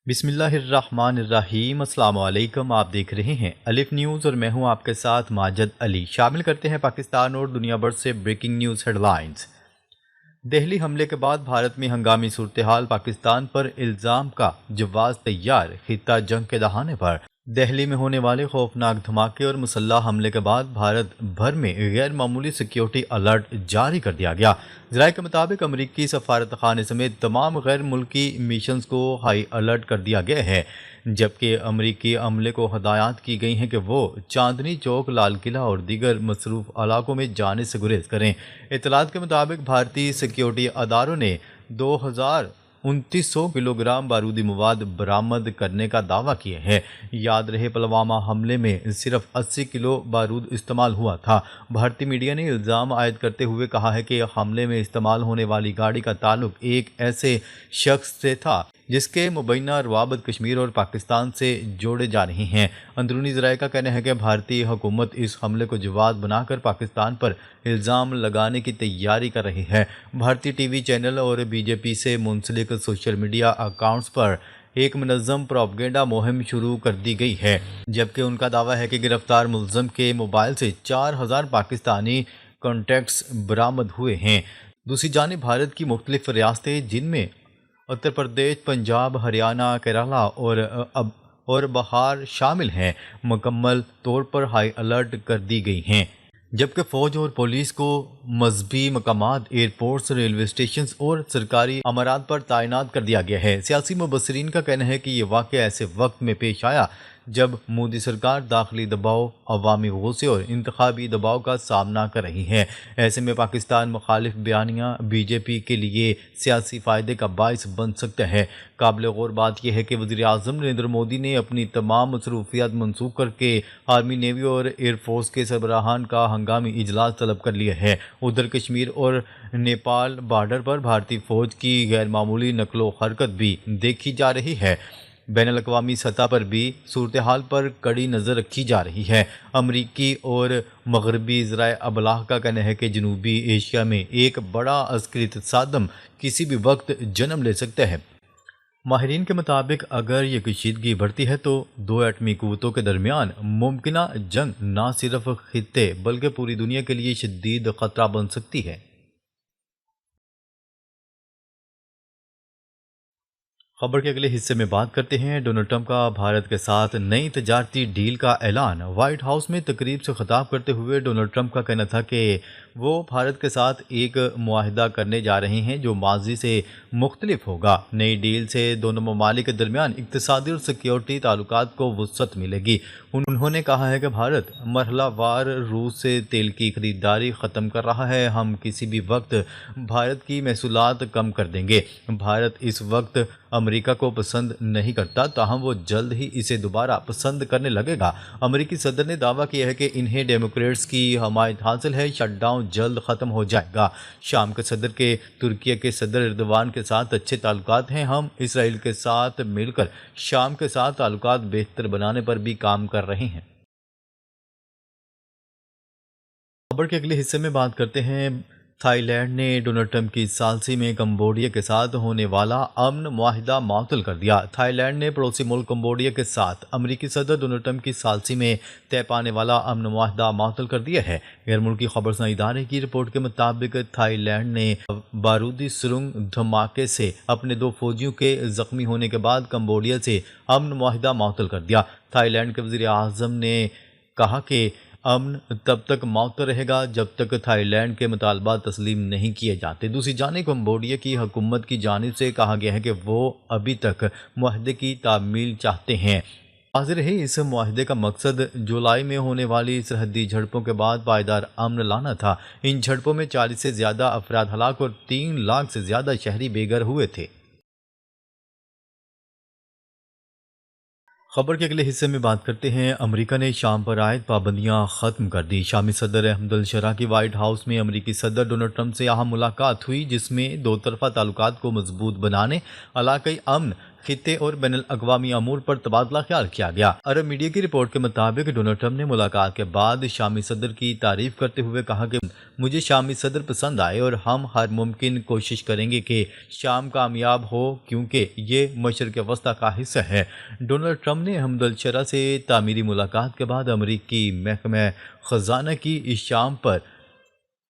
بسم اللہ الرحمن الرحیم۔ السلام علیکم، آپ دیکھ رہے ہیں الف نیوز اور میں ہوں آپ کے ساتھ ماجد علی۔ شامل کرتے ہیں پاکستان اور دنیا بھر سے breaking news head lines. Delhi حملے کے بعد بھارت میں ہنگامی صورتحال، پاکستان پر الزام کا جواز تیار، خطہ جنگ کے دہانے پر۔ دہلی میں ہونے والے خوفناک دھماکے اور مسلح حملے کے بعد بھارت بھر میں غیر معمولی سیکیورٹی الرٹ جاری کر دیا گیا۔ ذرائع کے مطابق امریکی سفارت خانے سمیت تمام غیر ملکی مشنز کو ہائی الرٹ کر دیا گیا ہے، جبکہ امریکی عملے کو ہدایات کی گئی ہیں کہ وہ چاندنی چوک، لال قلعہ اور دیگر مصروف علاقوں میں جانے سے گریز کریں۔ اطلاعات کے مطابق بھارتی سیکیورٹی اداروں نے 2900 کلو گرام بارودی مواد برآمد کرنے کا دعویٰ کیا ہے۔ یاد رہے پلوامہ حملے میں صرف 80 کلو بارود استعمال ہوا تھا۔ بھارتی میڈیا نے الزام عائد کرتے ہوئے کہا ہے کہ حملے میں استعمال ہونے والی گاڑی کا تعلق ایک ایسے شخص سے تھا جس کے مبینہ روابط کشمیر اور پاکستان سے جوڑے جا رہے ہیں۔ اندرونی ذرائع کا کہنا ہے کہ بھارتی حکومت اس حملے کو جواز بنا کر پاکستان پر الزام لگانے کی تیاری کر رہی ہے۔ بھارتی ٹی وی چینل اور بی جے پی سے منسلک سوشل میڈیا اکاؤنٹس پر ایک منظم پروپیگنڈا مہم شروع کر دی گئی ہے، جبکہ ان کا دعویٰ ہے کہ گرفتار ملزم کے موبائل سے 4000 پاکستانی کانٹیکٹس برآمد ہوئے ہیں۔ دوسری جانب بھارت کی مختلف ریاستیں جن میں اتر پردیش، پنجاب، ہریانہ، کیرالہ اور بہار شامل ہیں، مکمل طور پر ہائی الرٹ کر دی گئی ہیں، جبکہ فوج اور پولیس کو مذہبی مقامات، ایئرپورٹس، ریلوے اسٹیشنز اور سرکاری امارات پر تعینات کر دیا گیا ہے۔ سیاسی مبصرین کا کہنا ہے کہ یہ واقعہ ایسے وقت میں پیش آیا جب مودی سرکار داخلی دباؤ، عوامی غصے اور انتخابی دباؤ کا سامنا کر رہی ہے۔ ایسے میں پاکستان مخالف بیانیہ بی جے پی کے لیے سیاسی فائدے کا باعث بن سکتا ہے۔ قابل غور بات یہ ہے کہ وزیر اعظم نریندر مودی نے اپنی تمام مصروفیات منسوخ کر کے آرمی، نیوی اور ایئر فورس کے سربراہان کا ہنگامی اجلاس طلب کر لیا ہے۔ ادھر کشمیر اور نیپال بارڈر پر بھارتی فوج کی غیر معمولی نقل و حرکت بھی دیکھی جا رہی ہے۔ بین الاقوامی سطح پر بھی صورتحال پر کڑی نظر رکھی جا رہی ہے۔ امریکی اور مغربی ذرائع ابلاغ کا کہنا ہے کہ جنوبی ایشیا میں ایک بڑا عسکری تصادم کسی بھی وقت جنم لے سکتا ہے۔ ماہرین کے مطابق اگر یہ کشیدگی بڑھتی ہے تو دو ایٹمی قوتوں کے درمیان ممکنہ جنگ نہ صرف خطے بلکہ پوری دنیا کے لیے شدید خطرہ بن سکتی ہے۔ خبر کے اگلے حصے میں بات کرتے ہیں ڈونلڈ ٹرمپ کا بھارت کے ساتھ نئی تجارتی ڈیل کا اعلان۔ وائٹ ہاؤس میں تقریب سے خطاب کرتے ہوئے ڈونلڈ ٹرمپ کا کہنا تھا کہ وہ بھارت کے ساتھ ایک معاہدہ کرنے جا رہے ہیں جو ماضی سے مختلف ہوگا۔ نئی ڈیل سے دونوں ممالک کے درمیان اقتصادی اور سیکیورٹی تعلقات کو وسعت ملے گی۔ انہوں نے کہا ہے کہ بھارت مرحلہ وار روس سے تیل کی خریداری ختم کر رہا ہے۔ ہم کسی بھی وقت بھارت کی محصولات کم کر دیں گے۔ بھارت اس وقت امریکہ کو پسند نہیں کرتا، تاہم وہ جلد ہی اسے دوبارہ پسند کرنے لگے گا۔ امریکی صدر نے دعویٰ کیا ہے کہ انہیں ڈیموکریٹس کی حمایت حاصل ہے، شٹ ڈاؤن جلد ختم ہو جائے گا۔ شام کے صدر کے ترکیہ کے صدر ایردوان کے ساتھ اچھے تعلقات ہیں۔ ہم اسرائیل کے ساتھ مل کر شام کے ساتھ تعلقات بہتر بنانے پر بھی کام کر رہے ہیں۔ خبر کے اگلے حصے میں بات کرتے ہیں تھائی لینڈ نے ڈونلڈ ٹرمپ کی ثالثی میں کمبوڈیا کے ساتھ ہونے والا امن معاہدہ معطل کر دیا۔ تھائی لینڈ نے پڑوسی ملک کمبوڈیا کے ساتھ امریکی صدر ڈونلڈ ٹرمپ کی ثالثی میں طے پانے والا امن معاہدہ معطل کر دیا ہے۔ غیر ملکی خبرساں ادارے کی رپورٹ کے مطابق تھائی لینڈ نے بارودی سرنگ دھماکے سے اپنے 2 فوجیوں کے زخمی ہونے کے بعد کمبوڈیا سے امن معاہدہ معطل کر دیا۔ تھائی لینڈ کے وزیر اعظم نے کہا کہ امن تب تک معطل رہے گا جب تک تھائی لینڈ کے مطالبات تسلیم نہیں کیے جاتے۔ دوسری جانب کمبوڈیا کی حکومت کی جانب سے کہا گیا ہے کہ وہ ابھی تک معاہدے کی تعمیل چاہتے ہیں۔ واضح ہے اس معاہدے کا مقصد جولائی میں ہونے والی سرحدی جھڑپوں کے بعد پائیدار امن لانا تھا۔ ان جھڑپوں میں 40 سے زیادہ افراد ہلاک اور 3 لاکھ سے زیادہ شہری بے گھر ہوئے تھے۔ خبر کے اگلے حصے میں بات کرتے ہیں امریکہ نے شام پر عائد پابندیاں ختم کر دی۔ شامی صدر احمد الشرا کی وائٹ ہاؤس میں امریکی صدر ڈونلڈ ٹرمپ سے اہم ملاقات ہوئی، جس میں 2 طرفہ تعلقات کو مضبوط بنانے، علاقائی امن، خطے اور بین الاقوامی امور پر تبادلہ خیال کیا گیا۔ عرب میڈیا کی رپورٹ کے مطابق ڈونلڈ ٹرمپ نے ملاقات کے بعد شامی صدر کی تعریف کرتے ہوئے کہا کہ مجھے شامی صدر پسند آئے اور ہم ہر ممکن کوشش کریں گے کہ شام کامیاب ہو کیونکہ یہ مشرق وسطی کا حصہ ہے۔ ڈونلڈ ٹرمپ نے حمد الشرع سے تعمیری ملاقات کے بعد امریکی محکمہ خزانہ کی شام پر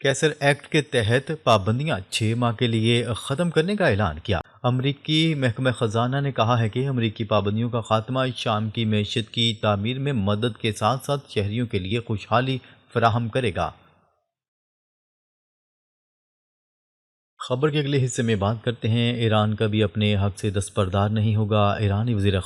کیسر ایکٹ کے تحت پابندیاں 6 ماہ کے لیے ختم کرنے کا اعلان کیا۔ امریکی محکمہ خزانہ نے کہا ہے کہ امریکی پابندیوں کا خاتمہ شام کی معیشت کی تعمیر میں مدد کے ساتھ ساتھ شہریوں کے لیے خوشحالی فراہم کرے گا۔ خبر کے اگلے حصے میں بات کرتے ہیں ایران کبھی اپنے حق سے دستبردار نہیں ہوگا۔ ایرانی وزیر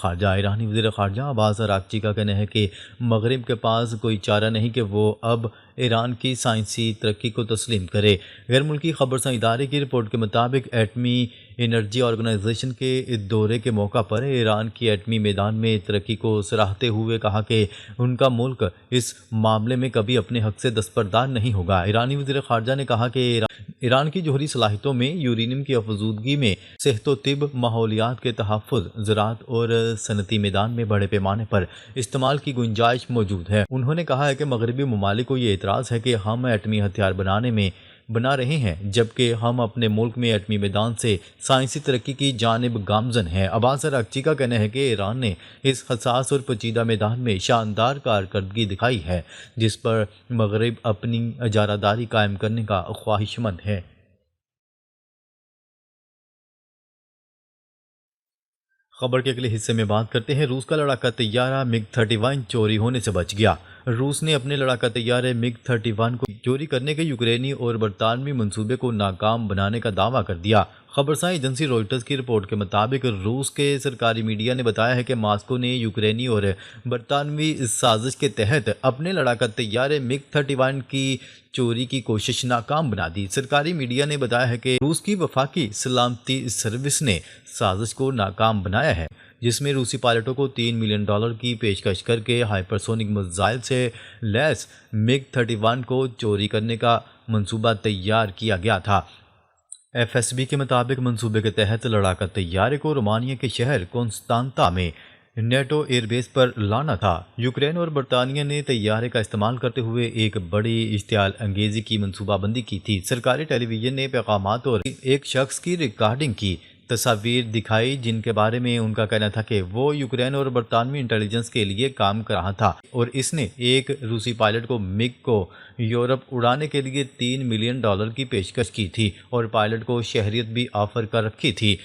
خارجہ عباس اراغچی کا کہنا ہے کہ مغرب کے پاس کوئی چارہ نہیں کہ وہ اب ایران کی سائنسی ترقی کو تسلیم کرے۔ غیر ملکی خبرساں ادارے کی رپورٹ کے مطابق ایٹمی انرجی آرگنائزیشن کے دورے کے موقع پر ایران کی ایٹمی میدان میں ترقی کو سراہتے ہوئے کہا کہ ان کا ملک اس معاملے میں کبھی اپنے حق سے دستبردار نہیں ہوگا۔ ایرانی وزیر خارجہ نے کہا کہ ایران کی جوہری صلاحیتوں میں یورینیم کی افزودگی میں صحت و طب، ماحولیات کے تحفظ، زراعت اور صنعتی میدان میں بڑے پیمانے پر استعمال کی گنجائش موجود ہے۔ انہوں نے کہا ہے کہ مغربی ممالک کو یہ اعتراض ہے کہ ہم ایٹمی ہتھیار بنا رہے ہیں جبکہ ہم اپنے ملک میں ایٹمی میدان سے سائنسی ترقی کی جانب گامزن ہیں۔ عباس اراغچی کا کہنا ہے کہ ایران نے اس حساس اور پیچیدہ میدان میں شاندار کارکردگی دکھائی ہے جس پر مغرب اپنی اجارہ داری قائم کرنے کا خواہشمند ہے۔ خبر کے اگلے حصے میں بات کرتے ہیں روس کا لڑاکا طیارہ MiG 31 چوری ہونے سے بچ گیا۔ روس نے اپنے لڑاکا طیارے MiG 31 کو چوری کرنے کے یوکرینی اور برطانوی منصوبے کو ناکام بنانے کا دعویٰ کر دیا۔ خبرساں ایجنسی روئٹرز کی رپورٹ کے مطابق روس کے سرکاری میڈیا نے بتایا ہے کہ ماسکو نے یوکرینی اور برطانوی سازش کے تحت اپنے لڑاکا طیارے MiG 31 کی چوری کی کوشش ناکام بنا دی۔ سرکاری میڈیا نے بتایا ہے کہ روس کی وفاقی سلامتی سروس نے سازش کو ناکام بنایا ہے جس میں روسی پائلٹوں کو $3 ملین کی پیشکش کر کے ہائپرسونک میزائل سے لیس MiG 31 کو چوری کرنے کا منصوبہ تیار کیا گیا تھا۔ FSB کے مطابق منصوبے کے تحت لڑاکا طیارے کو رومانیہ کے شہر کونستانتا میں نیٹو ایئر بیس پر لانا تھا۔ یوکرین اور برطانیہ نے طیارے کا استعمال کرتے ہوئے ایک بڑی اشتعال انگیزی کی منصوبہ بندی کی تھی۔ سرکاری ٹیلی ویژن نے پیغامات اور ایک شخص کی ریکارڈنگ کی تصاویر دکھائی جن کے بارے میں ان کا کہنا تھا کہ وہ یوکرین اور برطانوی انٹیلیجنس کے لیے کام کر رہا تھا اور اس نے ایک روسی پائلٹ کو MiG کو یورپ اڑانے کے لیے $3 ملین کی پیشکش کی تھی اور پائلٹ کو شہریت بھی آفر کر رکھی تھی۔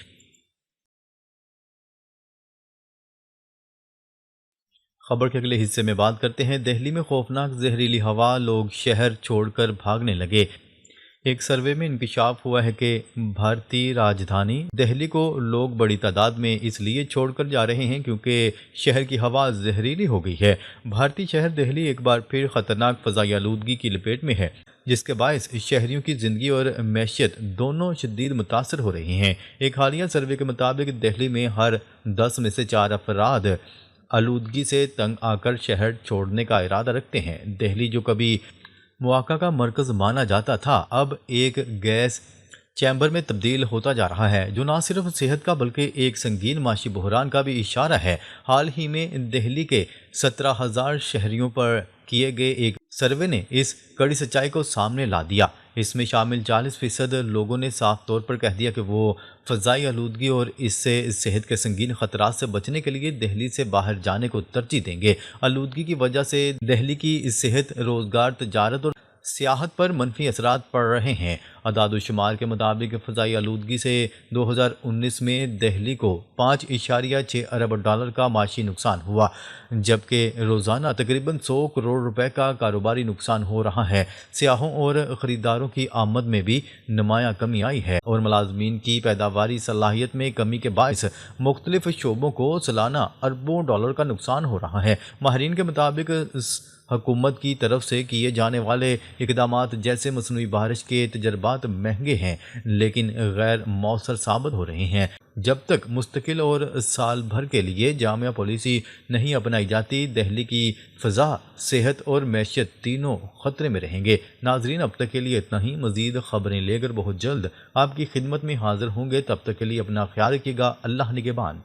خبر کے اگلے حصے میں بات کرتے ہیں دہلی میں خوفناک زہریلی ہوا، لوگ شہر چھوڑ کر بھاگنے لگے۔ ایک سروے میں انکشاف ہوا ہے کہ بھارتی راجدھانی دہلی کو لوگ بڑی تعداد میں اس لیے چھوڑ کر جا رہے ہیں کیونکہ شہر کی ہوا زہریلی ہو گئی ہے۔ بھارتی شہر دہلی ایک بار پھر خطرناک فضائی آلودگی کی لپیٹ میں ہے جس کے باعث شہریوں کی زندگی اور معیشت دونوں شدید متاثر ہو رہی ہیں۔ ایک حالیہ سروے کے مطابق دہلی میں ہر 10 میں سے 4 افراد آلودگی سے تنگ آ کر شہر چھوڑنے کا ارادہ رکھتے ہیں۔ دہلی جو کبھی مواقع کا مرکز مانا جاتا تھا اب ایک گیس چیمبر میں تبدیل ہوتا جا رہا ہے جو نہ صرف صحت کا بلکہ ایک سنگین معاشی بحران کا بھی اشارہ ہے۔ حال ہی میں دہلی کے 17,000 شہریوں پر کیے گئے ایک سروے نے اس کڑی سچائی کو سامنے لا دیا۔ اس میں شامل 40% لوگوں نے صاف طور پر کہہ دیا کہ وہ فضائی آلودگی اور اس سے صحت کے سنگین خطرات سے بچنے کے لیے دہلی سے باہر جانے کو ترجیح دیں گے۔ آلودگی کی وجہ سے دہلی کی صحت، روزگار، تجارت اور سیاحت پر منفی اثرات پڑ رہے ہیں۔ اعداد و شمار کے مطابق فضائی آلودگی سے 2019 میں دہلی کو $5.6 ارب کا معاشی نقصان ہوا جبکہ روزانہ تقریباً 100 کروڑ روپے کا کاروباری نقصان ہو رہا ہے۔ سیاحوں اور خریداروں کی آمد میں بھی نمایاں کمی آئی ہے اور ملازمین کی پیداواری صلاحیت میں کمی کے باعث مختلف شعبوں کو سالانہ اربوں ڈالر کا نقصان ہو رہا ہے۔ ماہرین کے مطابق حکومت کی طرف سے کیے جانے والے اقدامات جیسے مصنوعی بارش کے تجربات مہنگے ہیں لیکن غیر مؤثر ثابت ہو رہے ہیں۔ جب تک مستقل اور سال بھر کے لیے جامع پالیسی نہیں اپنائی جاتی دہلی کی فضا، صحت اور معیشت تینوں خطرے میں رہیں گے۔ ناظرین اب تک کے لیے اتنا ہی، مزید خبریں لے کر بہت جلد آپ کی خدمت میں حاضر ہوں گے، تب تک کے لیے اپنا خیال رکھیے گا۔ اللہ نگہبان۔